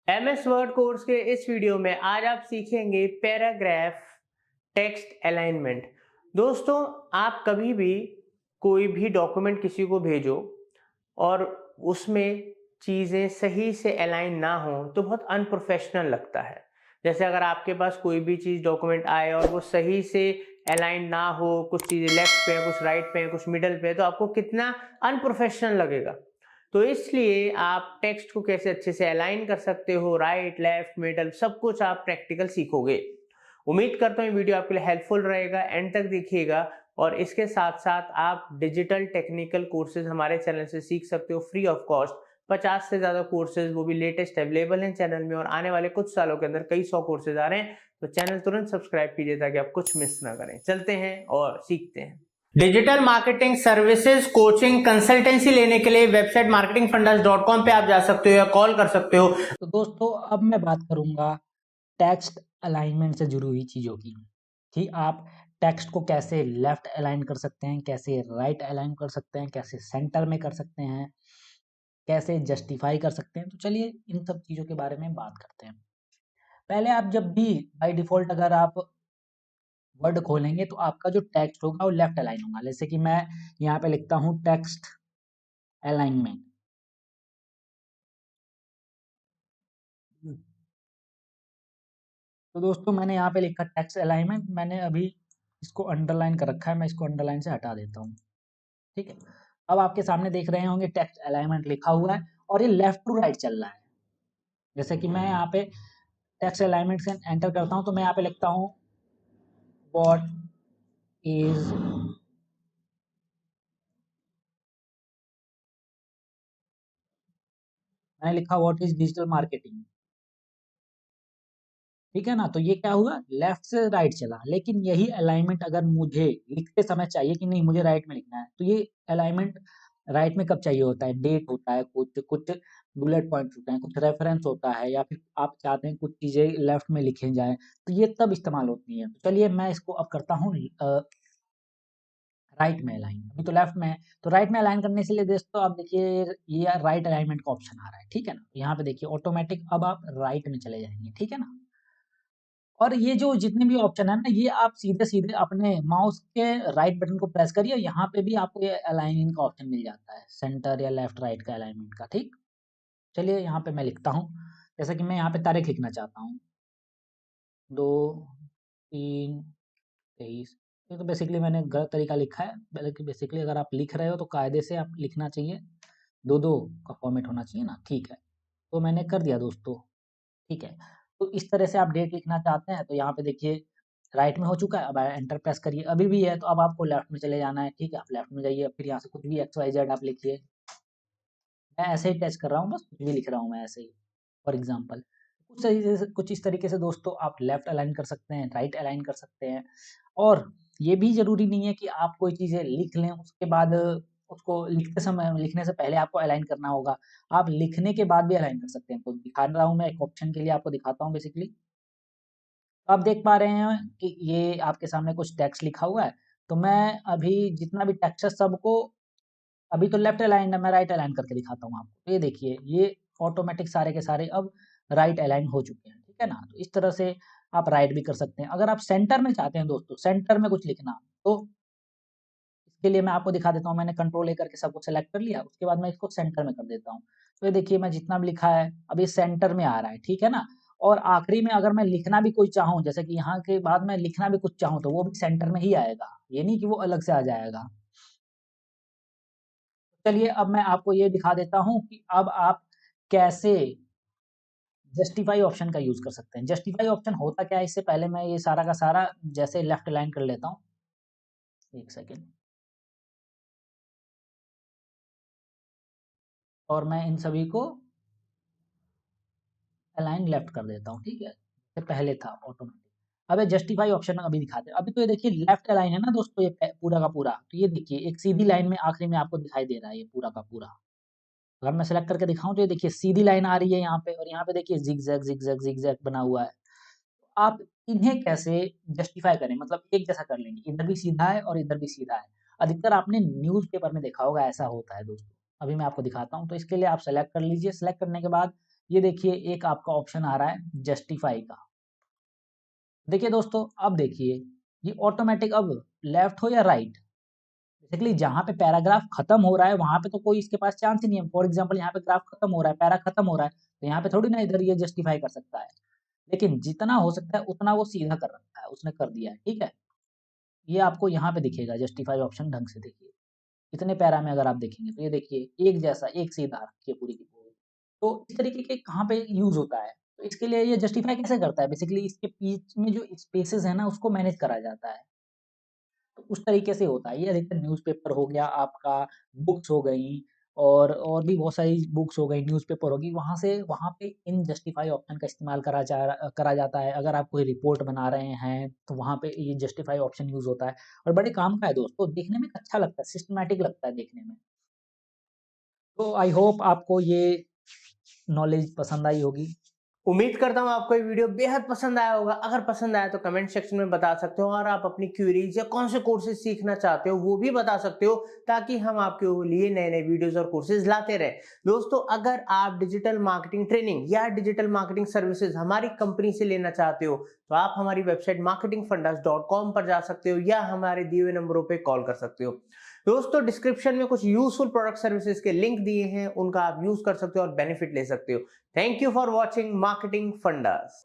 MS word course के इस video में आज आप सीखेंगे पैराग्राफ टेक्स्ट अलाइनमेंट। दोस्तों, आप कभी भी कोई भी डॉक्यूमेंट किसी को भेजो और उसमें चीज़ें सही से अलाइन ना हो तो बहुत अनप्रोफेशनल लगता है। जैसे अगर आपके पास कोई भी चीज़ डॉक्यूमेंट आए और वो सही से अलाइन ना हो, कुछ चीज़ें लेफ्ट पे है, कुछ राइट पे है, कुछ मिडल पे है, तो आपको कितना अनप्रोफेशनल लगेगा। तो इसलिए आप टेक्स्ट को कैसे अच्छे से अलाइन कर सकते हो, राइट, लेफ्ट, मिडल, सब कुछ आप प्रैक्टिकल सीखोगे। उम्मीद करता हूँ ये वीडियो आपके लिए हेल्पफुल रहेगा, एंड तक देखिएगा। और इसके साथ साथ आप डिजिटल टेक्निकल कोर्सेज हमारे चैनल से सीख सकते हो फ्री ऑफ कॉस्ट। 50 से ज़्यादा कोर्सेज, वो भी लेटेस्ट, अवेलेबल हैं चैनल में, और आने वाले कुछ सालों के अंदर कई 100 कोर्सेज आ रहे हैं। तो चैनल तुरंत सब्सक्राइब कीजिए ताकि आप कुछ मिस ना करें। चलते हैं और सीखते हैं। Digital marketing services, coaching, consultancy लेने के लिए वेबसाइट marketingfundas.com पे आप जा सकते हो या कॉल कर सकते हो। तो दोस्तों, अब मैं बात करूंगा टेक्स्ट अलाइनमेंट से जुड़ी हुई चीज़ों की कि आप टेक्स्ट को कैसे लेफ्ट अलाइन कर सकते हैं, कैसे राइट अलाइन कर सकते हैं, कैसे सेंटर में कर सकते हैं, कैसे जस्टिफाई कर सकते हैं। तो चलिए इन सब चीज़ों के बारे में बात करते हैं। पहले आप जब भी बाय डिफ़ॉल्ट अगर आप वर्ड खोलेंगे तो आपका जो टेक्स्ट होगा वो लेफ्ट अलाइन होगा। जैसे कि मैं यहाँ पे लिखता हूँ टेक्स्ट अलाइनमेंट। तो दोस्तों, मैंने यहाँ पे लिखा टेक्स्ट अलाइनमेंट। मैंने अभी इसको अंडरलाइन कर रखा है, मैं इसको अंडरलाइन से हटा देता हूँ। ठीक है, अब आपके सामने देख रहे होंगे टेक्स्ट अलाइनमेंट लिखा हुआ है और ये लेफ्ट टू राइट चल रहा है। जैसे कि मैं यहाँ पे टेक्स्ट अलाइनमेंट से एंटर करता हूँ तो मैं यहाँ पे लिखता हूँ व्हाट इज मैंने लिखा व्हाट इज डिजिटल मार्केटिंग। ठीक है ना, तो ये क्या हुआ, लेफ्ट से राइट चला। लेकिन यही अलाइनमेंट अगर मुझे लिखते समय चाहिए कि नहीं मुझे राइट में लिखना है, तो ये अलाइनमेंट राइट में कब चाहिए होता है, डेट होता है, कुछ कुछ बुलेट पॉइंट्स होते हैं, कुछ रेफरेंस होता है, या फिर आप चाहते हैं कुछ चीजें लेफ्ट में लिखे जाए, तो ये तब इस्तेमाल होती है। तो चलिए मैं इसको अब करता हूँ राइट में अलाइन। अभी तो लेफ्ट में है, तो राइट में अलाइन करने के लिए दोस्तों आप देखिए ये राइट अलाइनमेंट का ऑप्शन आ रहा है। ठीक है ना, यहाँ पे देखिए ऑटोमेटिक अब आप राइट में चले जाएंगे। ठीक है ना, और ये जो जितने भी ऑप्शन है ना, ये आप सीधे सीधे अपने माउस के राइट बटन को प्रेस करिए, यहाँ पे भी आपको ये अलाइनिंग का ऑप्शन मिल जाता है, सेंटर या लेफ्ट राइट का अलाइनमेंट का। ठीक, चलिए यहाँ पे मैं लिखता हूँ, जैसे कि मैं यहाँ पे तारीख लिखना चाहता हूँ 2/3/23। ये तो बेसिकली मैंने गलत तरीका लिखा है, बल्कि बेसिकली अगर आप लिख रहे हो तो कायदे से आप लिखना चाहिए, 2-2 का फॉर्मेट होना चाहिए ना। ठीक है, तो मैंने कर दिया दोस्तों। ठीक है, तो इस तरह से आप डेट लिखना चाहते हैं तो यहाँ पे देखिए राइट में हो चुका है। अब एंटर प्रेस करिए, अभी भी है तो अब आपको लेफ्ट में चले जाना है। ठीक है, आप लेफ्ट में जाइए, फिर यहाँ से कुछ भी XYZ आप लिखिए। मैं ऐसे ही टच कर रहा हूँ, बस कुछ भी लिख रहा हूँ मैं ऐसे ही, फॉर एग्जाम्पल। कुछ इस तरीके से दोस्तों आप लेफ्ट अलाइन कर सकते हैं, राइट अलाइन कर सकते हैं। और ये भी जरूरी नहीं है कि आप कोई चीज़ें लिख लें उसके बाद उसको लिखते समय, लिखने से पहले आपको अलाइन करना होगा। आप लिखने के बाद भी अलाइन कर सकते हैं। तो दिखा रहा हूँ मैं एक ऑप्शन के लिए, आपको दिखाता हूँ बेसिकली। आप देख पा रहे हैं कि ये आपके सामने कुछ टेक्स्ट लिखा हुआ है। तो मैं अभी जितना भी टेक्स्ट है सबको, अभी तो लेफ्ट अलाइन है, मैं राइट अलाइन करके दिखाता हूँ आपको। ये देखिए, ये ऑटोमेटिक सारे के सारे अब राइट अलाइन हो चुके हैं। ठीक है ना, तो इस तरह से आप राइट भी कर सकते हैं। अगर आप सेंटर में चाहते हैं दोस्तों, सेंटर में कुछ लिखना, तो इसके लिए मैं आपको दिखा देता हूँ। मैंने कंट्रोल A करके सब कुछ सेलेक्ट कर लिया, उसके बाद मैं इसको सेंटर में कर देता हूँ। तो ये देखिए मैं जितना भी लिखा है अब ये सेंटर में आ रहा है। ठीक है ना, और आखिरी में अगर मैं लिखना भी कोई चाहूँ, जैसे कि यहाँ के बाद मैं लिखना भी कुछ चाहूँ तो वो भी सेंटर में ही आएगा, ये नहीं कि वो अलग से आ जाएगा। चलिए अब मैं आपको ये दिखा देता हूँ कि अब आप कैसे जस्टिफाई ऑप्शन का यूज कर सकते हैं। जस्टिफाई ऑप्शन होता क्या है, इससे पहले मैं ये सारा का सारा जैसे लेफ्ट लाइन कर लेता हूँ। एक सेकेंड, और मैं इन सभी को अलाइन लेफ्ट कर देता हूँ। ठीक है, ये पहले था ऑटोमेटिक। अब ये जस्टिफाई ऑप्शन अभी दिखाते हैं। अभी तो ये देखिए लेफ्ट अलाइन है ना दोस्तों, ये पूरा का पूरा। तो ये देखिए एक सीधी लाइन में आखिरी में आपको दिखाई दे रहा है ये पूरा का पूरा। अगर मैं सेलेक्ट करके दिखाऊं तो ये देखिए सीधी लाइन आ रही है यहाँ पे, और यहाँ पे देखिए जिगजैग जिगजैग जिगजैग बना हुआ है। आप इन्हें कैसे जस्टिफाई करें, मतलब एक जैसा कर लेंगे, इधर भी सीधा है और इधर भी सीधा है। अधिकतर आपने न्यूज़पेपर में देखा होगा ऐसा होता है दोस्तों। अभी मैं आपको दिखाता हूँ, तो इसके लिए आप सेलेक्ट कर लीजिए। सेलेक्ट करने के बाद ये देखिए एक आपका ऑप्शन आ रहा है जस्टिफाई का। देखिए दोस्तों, अब देखिए ये ऑटोमेटिक अब लेफ्ट हो या राइट, बेसिकली जहाँ पे पैराग्राफ खत्म हो रहा है वहाँ पे तो कोई इसके पास चांस ही नहीं है। फॉर एग्जांपल यहाँ पे ग्राफ खत्म हो रहा है, पैरा खत्म हो रहा है, तो यहाँ पे थोड़ी ना इधर ये जस्टिफाई कर सकता है। लेकिन जितना हो सकता है उतना वो सीधा कर रखा है, उसने कर दिया है, ठीक है। ये आपको यहाँ पे दिखेगा जस्टिफाई ऑप्शन, ढंग से देखिए। इतने पैरा में अगर आप देखेंगे तो ये देखिए एक जैसा एक सीधा रखिए पूरी की पूरी। तो इस तरीके के कहाँ पे यूज़ होता है, तो इसके लिए ये जस्टिफाई कैसे करता है, बेसिकली इसके बीच में जो स्पेसेस है ना उसको मैनेज करा जाता है। तो उस तरीके से होता है। ये अधिकतर न्यूज़पेपर हो गया आपका, बुक्स हो गई और भी बहुत सारी बुक्स हो गई, न्यूज़पेपर होगी, वहाँ पे इन जस्टिफाई ऑप्शन का इस्तेमाल करा जाता है। अगर आप कोई रिपोर्ट बना रहे हैं, तो वहाँ पे ये जस्टिफाई ऑप्शन यूज़ होता है और बड़े काम का है दोस्तों, देखने में अच्छा लगता है, सिस्टमैटिक लगता है देखने में। तो आई होप आपको ये नॉलेज पसंद आई होगी। उम्मीद करता हूँ आपको ये वीडियो बेहद पसंद आया होगा। अगर पसंद आया तो कमेंट सेक्शन में बता सकते हो, और आप अपनी क्वेरीज या कौन से कोर्सेज सीखना चाहते हो वो भी बता सकते हो, ताकि हम आपके लिए नए नए वीडियोस और कोर्सेज लाते रहे। दोस्तों, अगर आप डिजिटल मार्केटिंग ट्रेनिंग या डिजिटल मार्केटिंग सर्विसेज हमारी कंपनी से लेना चाहते हो, तो आप हमारी वेबसाइट marketingfundas.com पर जा सकते हो या हमारे दिए हुए नंबरों पर कॉल कर सकते हो। दोस्तों, डिस्क्रिप्शन में कुछ यूजफुल प्रोडक्ट सर्विसेज के लिंक दिए हैं, उनका आप यूज कर सकते हो और बेनिफिट ले सकते हो। Thank you for watching Marketing Fundas.